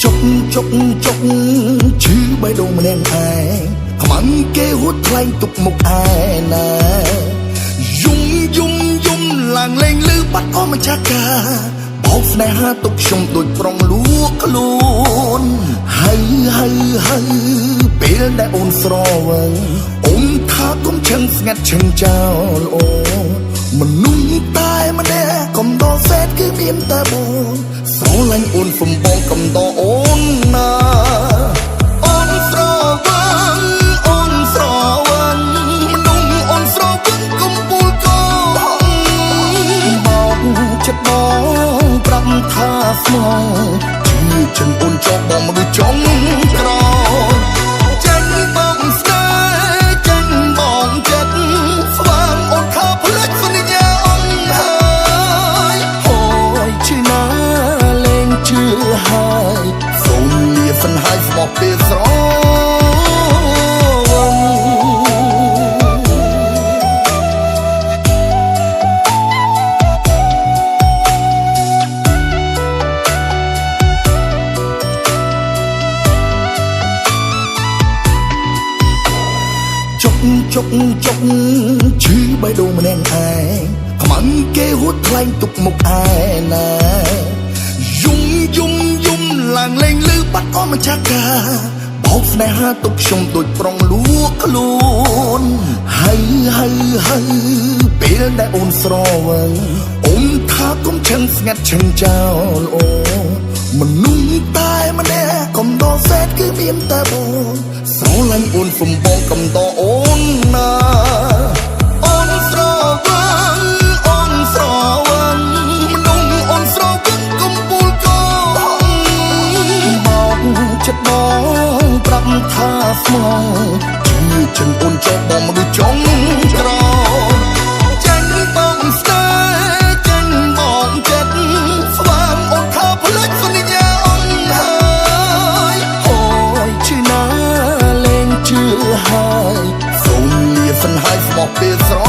ចុកចុកចុកឈឺបេះដូងម្នាក់ឯងខ្មាំងគេហួតថ្លែងទុកមុខឯណាយំយំយំឡើងលេងលឺបាត់អស់ម្ចាស់កាបោកស្នេហាទុកខ្ញុំដូចប្រុងលួកខ្លួនហើយពេលដែលអូនស្រវឹងអូនថាកុំឈឹងស្ងាត់ឈឹងចោលអូនមនុស្សតែម្នាក់កំដរសេតគឺមានតែបងស្រឡាញ់អូនសំបងកំដរអូនណាអូនស្រវឹងមនុស្សអូនស្រវឹងកំពូលកោបងចិត្តបងប្រាប់ថាស្មោះជឿចិនអូនចោលបងមកចង់ក្រចាញ់បងស្នេហ៍ចាញ់បងចិត្តស្វាងអូនថាផ្លេចសន្យាអូនហើយអូយជឿណាលែងជឿហើយសូមលាសិនហើយស្មោះពេលស្រចុកចុកឈឺបេះដូងម្នាក់ឯងខ្មាំងគេហួតថ្លែងទុកមុខឯណាយំយំយំឡើងលេងលឺបាត់អស់ម្ចាស់កាបោកស្នេហាទុកខ្ញុំដូចប្រុងលួកខ្លួនហើយពេលដែលអូនស្រវឹងអូនថាកុំឈឹងស្ងាត់ឈឹងចោលអូមនុស្សតែម្នាក់កំដរសេតគឺមានតែបងស្រឡាញ់អូនសំបងកំដរអូនណាអូនស្រវឹងមនុស្សអូនស្រវឹងកំពូលកោបងចិត្តបងប្រាប់ថាស្មោះជឿចិនអូនចោលបងមកចង់ក្រចាញ់បងស្នេហ៍ចាញ់បងចិត្តស្វាងអូនថាផ្លេចសន្យាអូនហើយអូយជឿណាលែងជឿហើយសូមលាសិនហើយស្មោះពេលស្រ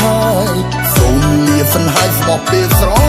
ហើយសូមលាសិនហើយស្មោះពេលស្រ